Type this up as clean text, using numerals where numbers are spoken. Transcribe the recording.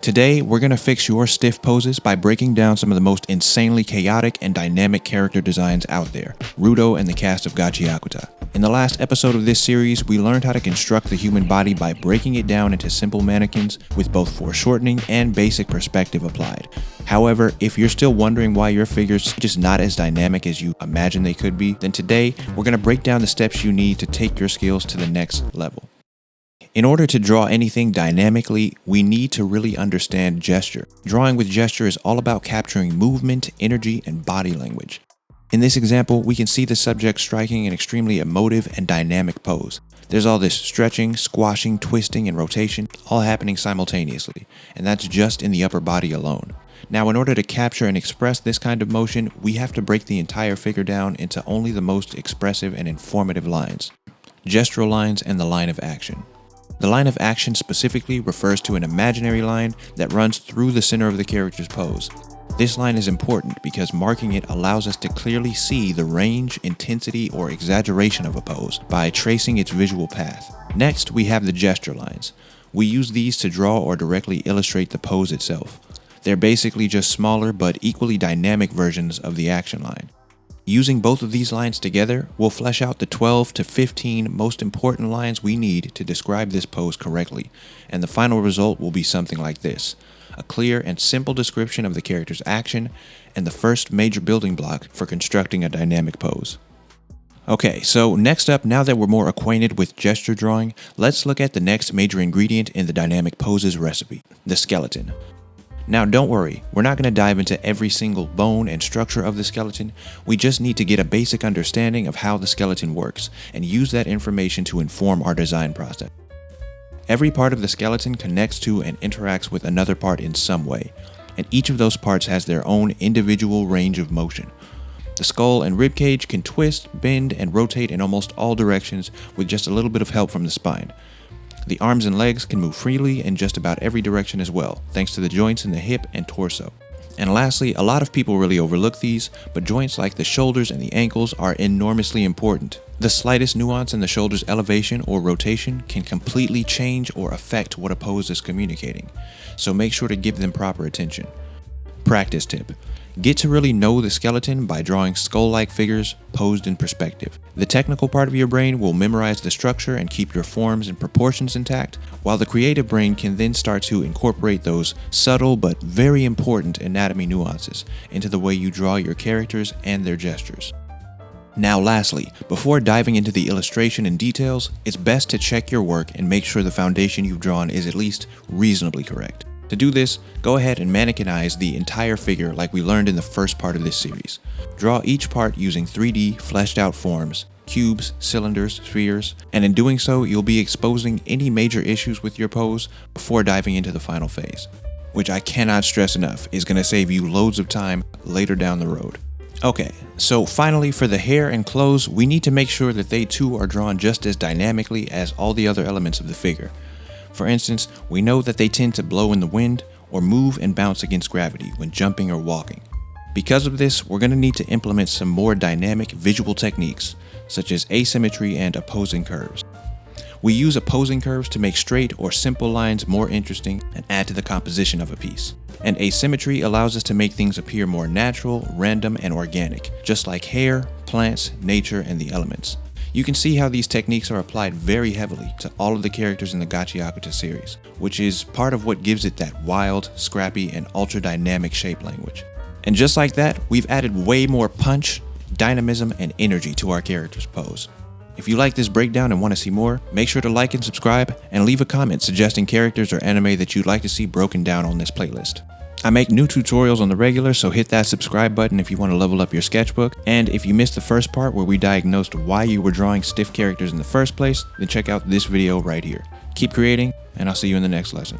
Today, we're going to fix your stiff poses by breaking down some of the most insanely chaotic and dynamic character designs out there, Rudo and the cast of Gachiakuta. In the last episode of this series, we learned how to construct the human body by breaking it down into simple mannequins with both foreshortening and basic perspective applied. However, if you're still wondering why your figure's just not as dynamic as you imagine they could be, then today, we're going to break down the steps you need to take your skills to the next level. In order to draw anything dynamically, we need to really understand gesture. Drawing with gesture is all about capturing movement, energy, and body language. In this example, we can see the subject striking an extremely emotive and dynamic pose. There's all this stretching, squashing, twisting, and rotation, all happening simultaneously, and that's just in the upper body alone. Now, in order to capture and express this kind of motion, we have to break the entire figure down into only the most expressive and informative lines: gestural lines and the line of action. The line of action specifically refers to an imaginary line that runs through the center of the character's pose. This line is important because marking it allows us to clearly see the range, intensity, or exaggeration of a pose by tracing its visual path. Next, we have the gesture lines. We use these to draw or directly illustrate the pose itself. They're basically just smaller but equally dynamic versions of the action line. Using both of these lines together, we'll flesh out the 12 to 15 most important lines we need to describe this pose correctly, and the final result will be something like this: a clear and simple description of the character's action, and the first major building block for constructing a dynamic pose. Okay, so next up, now that we're more acquainted with gesture drawing, let's look at the next major ingredient in the dynamic poses recipe: the skeleton. Now don't worry, we're not going to dive into every single bone and structure of the skeleton. We just need to get a basic understanding of how the skeleton works and use that information to inform our design process. Every part of the skeleton connects to and interacts with another part in some way, and each of those parts has their own individual range of motion. The skull and ribcage can twist, bend, and rotate in almost all directions with just a little bit of help from the spine. The arms and legs can move freely in just about every direction as well, thanks to the joints in the hip and torso. And lastly, a lot of people really overlook these, but joints like the shoulders and the ankles are enormously important. The slightest nuance in the shoulder's elevation or rotation can completely change or affect what a pose is communicating, so make sure to give them proper attention. Practice tip: get to really know the skeleton by drawing skull-like figures posed in perspective. The technical part of your brain will memorize the structure and keep your forms and proportions intact, while the creative brain can then start to incorporate those subtle but very important anatomy nuances into the way you draw your characters and their gestures. Now lastly, before diving into the illustration and details, it's best to check your work and make sure the foundation you've drawn is at least reasonably correct. To do this, go ahead and mannequinize the entire figure like we learned in the first part of this series. Draw each part using 3D fleshed out forms, cubes, cylinders, spheres, and in doing so, you'll be exposing any major issues with your pose before diving into the final phase, which I cannot stress enough is going to save you loads of time later down the road. Okay, so finally for the hair and clothes, we need to make sure that they too are drawn just as dynamically as all the other elements of the figure. For instance, we know that they tend to blow in the wind or move and bounce against gravity when jumping or walking. Because of this, we're going to need to implement some more dynamic visual techniques, such as asymmetry and opposing curves. We use opposing curves to make straight or simple lines more interesting and add to the composition of a piece. And asymmetry allows us to make things appear more natural, random, and organic, just like hair, plants, nature, and the elements. You can see how these techniques are applied very heavily to all of the characters in the Gachiakuta series, which is part of what gives it that wild, scrappy, and ultra-dynamic shape language. And just like that, we've added way more punch, dynamism, and energy to our character's pose. If you like this breakdown and want to see more, make sure to like and subscribe, and leave a comment suggesting characters or anime that you'd like to see broken down on this playlist. I make new tutorials on the regular, so hit that subscribe button if you want to level up your sketchbook. And if you missed the first part where we diagnosed why you were drawing stiff characters in the first place, then check out this video right here. Keep creating, and I'll see you in the next lesson.